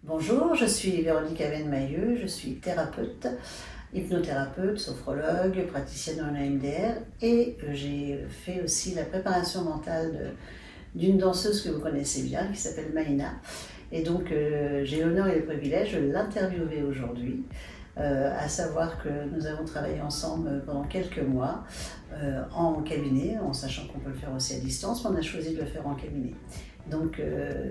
Bonjour, je suis Véronique Aven-Mailleux, je suis thérapeute, hypnothérapeute, sophrologue, praticienne en AMDR et j'ai fait aussi la préparation mentale d'une danseuse que vous connaissez bien qui s'appelle Maïna. Et donc j'ai l'honneur et le privilège de l'interviewer aujourd'hui, à savoir que nous avons travaillé ensemble pendant quelques mois en cabinet, en sachant qu'on peut le faire aussi à distance, mais on a choisi de le faire en cabinet. Donc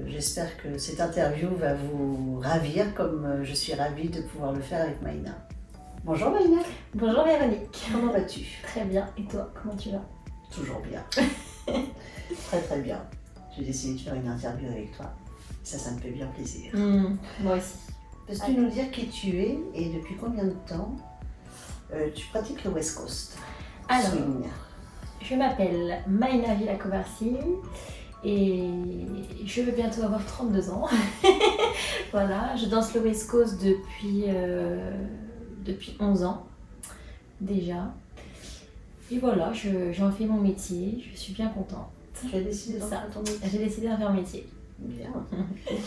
j'espère que cette interview va vous ravir comme je suis ravie de pouvoir le faire avec Maïna. Bonjour Maïna. Bonjour Véronique. Comment vas-tu? Très bien. Et toi, comment tu vas? Toujours bien. Très bien. J'ai décidé de faire une interview avec toi. Ça me fait bien plaisir. Moi aussi. Peux-tu nous dire qui tu es et depuis combien de temps tu pratiques le West Coast Swing? Je m'appelle Maïna Villacovarci et je vais bientôt avoir 32 ans. Voilà, je danse le West Coast depuis 11 ans déjà. Et voilà, j'en fais mon métier, je suis bien contente. Tu as décidé d'en faire ton métier? J'ai décidé d'en faire un métier. Bien.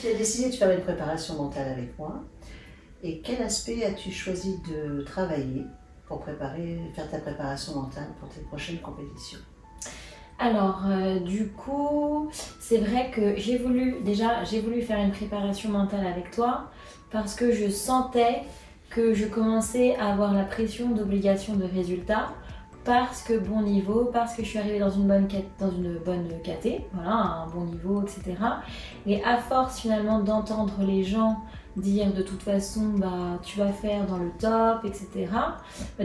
Tu as décidé de faire une préparation mentale avec moi. Et quel aspect as-tu choisi de travailler pour faire ta préparation mentale pour tes prochaines compétitions? Alors, du coup, c'est vrai que j'ai voulu faire une préparation mentale avec toi parce que je sentais que je commençais à avoir la pression d'obligation de résultats parce que bon niveau, parce que je suis arrivée dans une bonne caté, voilà, un bon niveau, etc. Et à force finalement d'entendre les gens dire de toute façon tu vas faire dans le top, etc.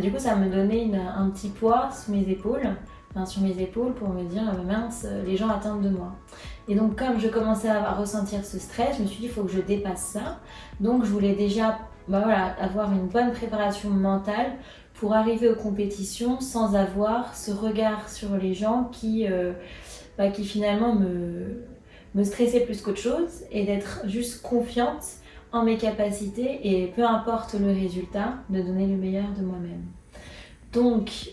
Du coup ça me donnait un petit poids sur mes épaules pour me dire mince, les gens attendent de moi. Et donc comme je commençais à ressentir ce stress, je me suis dit il faut que je dépasse ça. Donc je voulais déjà avoir une bonne préparation mentale pour arriver aux compétitions sans avoir ce regard sur les gens qui finalement me stressaient plus qu'autre chose, et d'être juste confiante en mes capacités et peu importe le résultat, de donner le meilleur de moi-même. Donc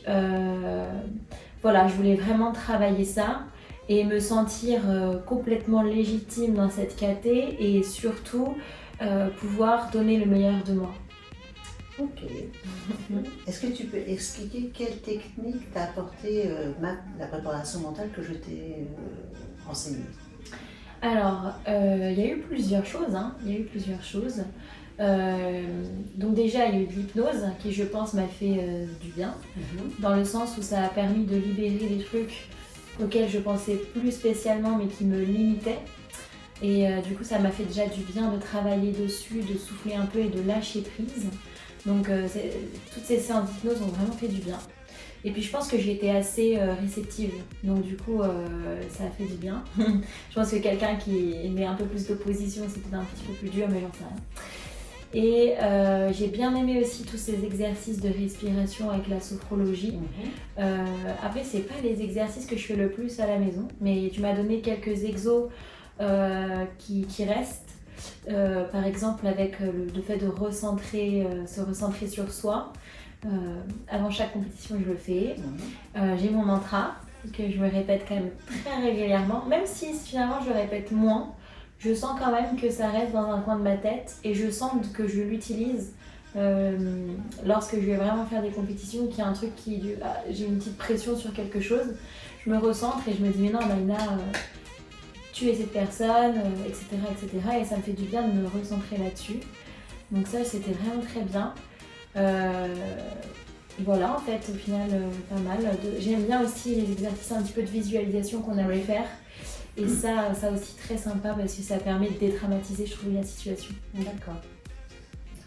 voilà, je voulais vraiment travailler ça et me sentir complètement légitime dans cette caté et surtout pouvoir donner le meilleur de moi. Ok. Est-ce que tu peux expliquer quelle technique t'a apporté la préparation mentale que je t'ai enseignée? Alors, il y a eu plusieurs choses. Donc déjà, il y a eu de l'hypnose qui, je pense, m'a fait du bien, dans le sens où ça a permis de libérer des trucs auxquels je pensais plus spécialement mais qui me limitaient. Et du coup, ça m'a fait déjà du bien de travailler dessus, de souffler un peu et de lâcher prise. Donc toutes ces séances d'hypnose ont vraiment fait du bien. Et puis je pense que j'ai été assez réceptive, donc du coup ça a fait du bien. Je pense que quelqu'un qui met un peu plus d'opposition, c'était un petit peu plus dur, mais j'en sais rien. Et j'ai bien aimé aussi tous ces exercices de respiration avec la sophrologie. Après, c'est pas les exercices que je fais le plus à la maison, mais tu m'as donné quelques exos qui restent. Par exemple avec le fait de se recentrer sur soi. Avant chaque compétition, je le fais. J'ai mon mantra que je me répète quand même très régulièrement, même si finalement je le répète moins. Je sens quand même que ça reste dans un coin de ma tête et je sens que je l'utilise lorsque je vais vraiment faire des compétitions, qu'il y a un truc j'ai une petite pression sur quelque chose. Je me recentre et je me dis mais non Maïna, tu es cette personne, etc., etc. Et ça me fait du bien de me recentrer là-dessus. Donc ça, c'était vraiment très bien. Voilà, en fait, au final, pas mal. J'aime bien aussi les exercices un petit peu de visualisation qu'on avait faire. Et ça aussi très sympa parce que ça permet de dédramatiser, je trouve, la situation. D'accord.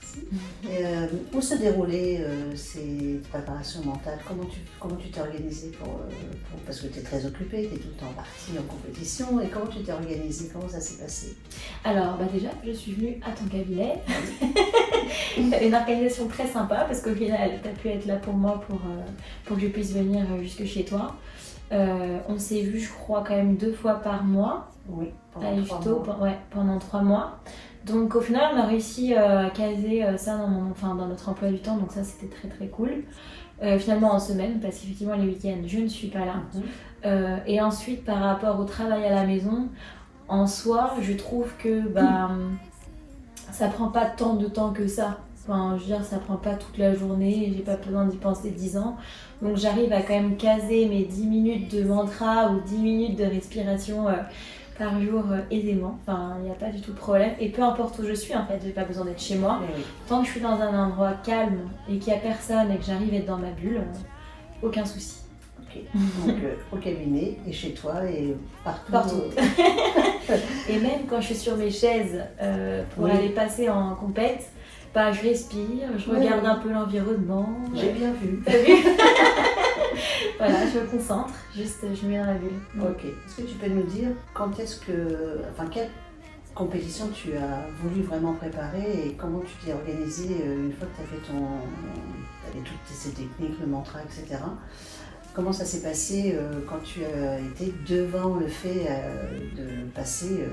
Merci. Où se déroulaient ces préparations mentales? Comment tu t'es organisée parce que tu es très occupée, tu es tout le temps partie en compétition, et comment tu t'es organisée? Comment ça s'est passé? Alors déjà, je suis venue à ton cabinet. Une organisation très sympa parce qu'au final, tu as pu être là pour moi pour que je puisse venir jusque chez toi. On s'est vu, je crois, quand même 2 fois par mois. Oui, pendant 3 mois. Donc au final, on a réussi à caser ça dans notre emploi du temps, donc ça c'était très très cool. Finalement en semaine, parce qu'effectivement les week-ends, je ne suis pas là. Et ensuite, par rapport au travail à la maison, en soi, je trouve que ça prend pas tant de temps que ça. Enfin, je veux dire, ça prend pas toute la journée, j'ai pas besoin d'y penser 10 ans. Donc j'arrive à quand même caser mes 10 minutes de mantra ou 10 minutes de respiration par jour aisément. Enfin, il n'y a pas du tout de problème. Et peu importe où je suis, en fait, j'ai pas besoin d'être chez moi. Oui. Tant que je suis dans un endroit calme et qu'il n'y a personne et que j'arrive à être dans ma bulle, aucun souci. Ok. Donc au cabinet et chez toi et partout. Partout. Et même quand je suis sur mes chaises pour Oui. aller passer en compète, bah, je respire, je regarde un peu l'environnement. J'ai bien vu. T'as vu? Voilà, je me concentre, juste je me mets dans la bulle. Ok. Est-ce que tu peux nous dire quelle compétition tu as voulu vraiment préparer et comment tu t'es organisé une fois que tu as fait t'avais toutes ces techniques, le mantra, etc. Comment ça s'est passé quand tu as été devant le fait de passer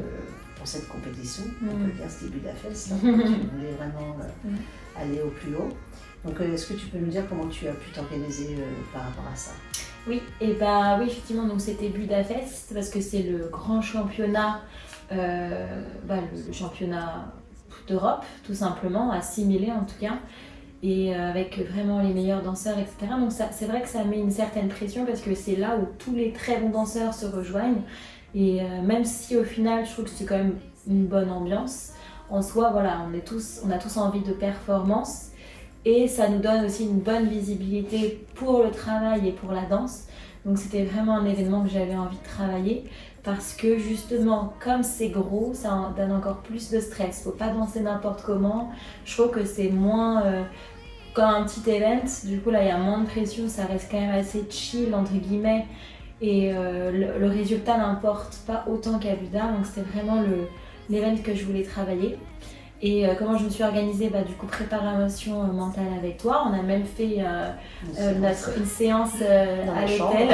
pour cette compétition? On peut dire c'était Budapest, tu voulais vraiment aller au plus haut. Donc est-ce que tu peux nous dire comment tu as pu t'organiser par rapport à ça? Oui, et bah oui, effectivement, donc c'était Budapest parce que c'est le grand championnat, le championnat d'Europe, tout simplement, assimilé en tout cas, et avec vraiment les meilleurs danseurs, etc. Donc c'est vrai que ça met une certaine pression parce que c'est là où tous les très bons danseurs se rejoignent. Et même si au final, je trouve que c'est quand même une bonne ambiance, en soi, voilà, on a tous envie de performance. Et ça nous donne aussi une bonne visibilité pour le travail et pour la danse. Donc c'était vraiment un événement que j'avais envie de travailler parce que justement, comme c'est gros, ça donne encore plus de stress. Faut pas danser n'importe comment. Je trouve que c'est moins comme un petit event. Du coup là, il y a moins de pression, ça reste quand même assez chill entre guillemets. Et le résultat n'importe pas autant qu'à Buda. Donc c'était vraiment l'event que je voulais travailler. Et comment je me suis organisée, du coup préparation mentale avec toi. On a même fait une séance à l'hôtel.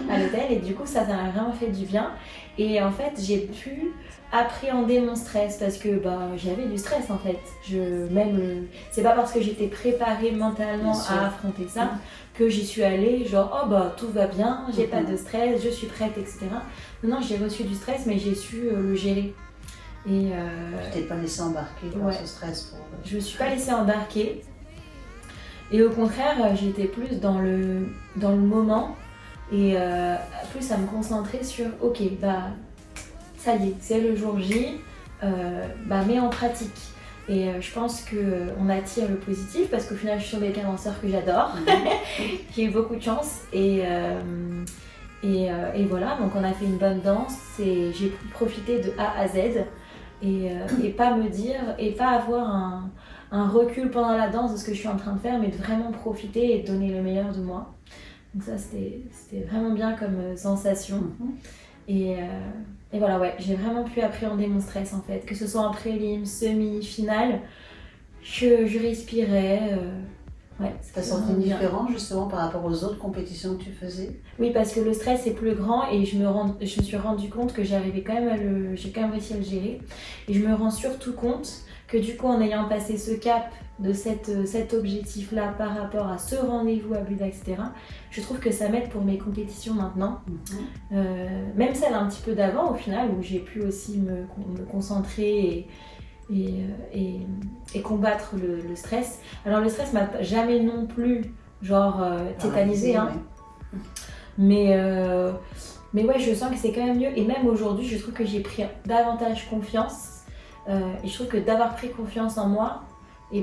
À l'hôtel, et du coup ça m'a vraiment fait du bien. Et en fait j'ai pu appréhender mon stress parce que j'avais du stress en fait. C'est pas parce que j'étais préparée mentalement à affronter ça que j'y suis allée genre tout va bien, j'ai pas de stress, je suis prête, etc. Non, j'ai reçu du stress mais j'ai su le gérer. Et tu t'es pas laissé embarquer par ce stress Je me suis pas laissée embarquer. Et au contraire, j'étais plus dans le moment et plus à me concentrer sur ok, ça y est, c'est le jour J, mets en pratique. Et je pense qu'on attire le positif parce qu'au final, je suis tombée avec un danseur que j'adore. J'ai eu beaucoup de chance et voilà, donc on a fait une bonne danse et j'ai pu profiter de A à Z. Et pas me dire, et pas avoir un recul pendant la danse de ce que je suis en train de faire, mais de vraiment profiter et de donner le meilleur de moi. Donc ça, c'était vraiment bien comme sensation. Et voilà, j'ai vraiment pu appréhender mon stress en fait, que ce soit en prélim, semi, finale, je respirais. T'as senti différent justement par rapport aux autres compétitions que tu faisais? Oui, parce que le stress est plus grand et je me suis rendu compte que j'arrivais quand même j'ai quand même réussi à le gérer. Et je me rends surtout compte que du coup, en ayant passé ce cap de cet objectif-là par rapport à ce rendez-vous à Buda, etc., je trouve que ça m'aide pour mes compétitions maintenant. Même celle un petit peu d'avant au final, où j'ai pu aussi me concentrer et combattre le stress. Alors le stress m'a jamais non plus tétanisé, hein. Mais je sens que c'est quand même mieux. Et même aujourd'hui, je trouve que j'ai pris davantage confiance. Et je trouve que d'avoir pris confiance en moi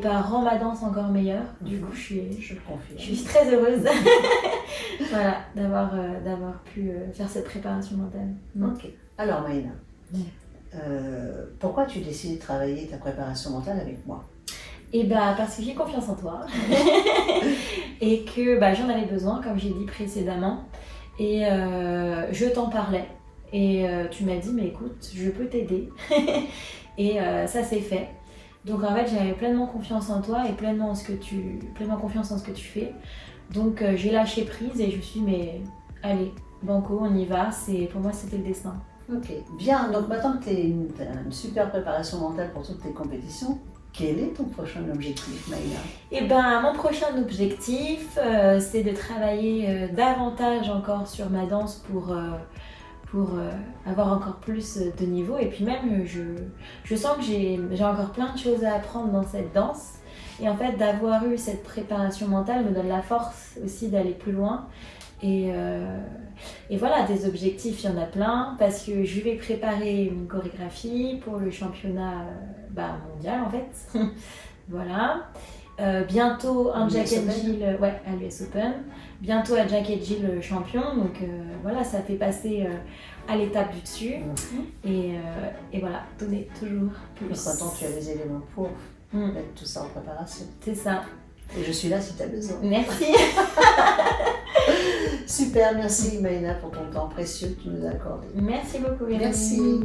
rend ma danse encore meilleure. Du coup, je suis très heureuse voilà, d'avoir pu faire cette préparation mentale. Ok. Alors Maïna, pourquoi tu décides de travailler ta préparation mentale avec moi? Parce que j'ai confiance en toi et que j'en avais besoin, comme j'ai dit précédemment. Et je t'en parlais et tu m'as dit mais écoute, je peux t'aider. Et ça s'est fait. Donc en fait j'avais pleinement confiance en toi et pleinement confiance en ce que tu fais. Donc j'ai lâché prise et je me suis dit mais allez, banco, on y va. Pour moi c'était le destin. Ok, bien. Donc maintenant que tu as une super préparation mentale pour toutes tes compétitions, quel est ton prochain objectif, Maïna? Mon prochain objectif, c'est de travailler davantage encore sur ma danse pour avoir encore plus de niveau. Et puis même, je sens que j'ai encore plein de choses à apprendre dans cette danse. Et en fait, d'avoir eu cette préparation mentale me donne la force aussi d'aller plus loin. Et voilà, des objectifs, il y en a plein, parce que je vais préparer une chorégraphie pour le championnat mondial en fait. Voilà. Bientôt un Jack and Jill à l'US Open. Bientôt un Jack and Jill champion. Donc voilà, ça fait passer à l'étape du dessus. Et voilà, donner toujours plus. Maintenant, tu as les éléments pour mettre tout ça en préparation. C'est ça. Et je suis là si tu as besoin. Merci. Super, merci Maïna pour ton temps précieux que tu nous as accordé. Merci beaucoup, Véronique. Merci.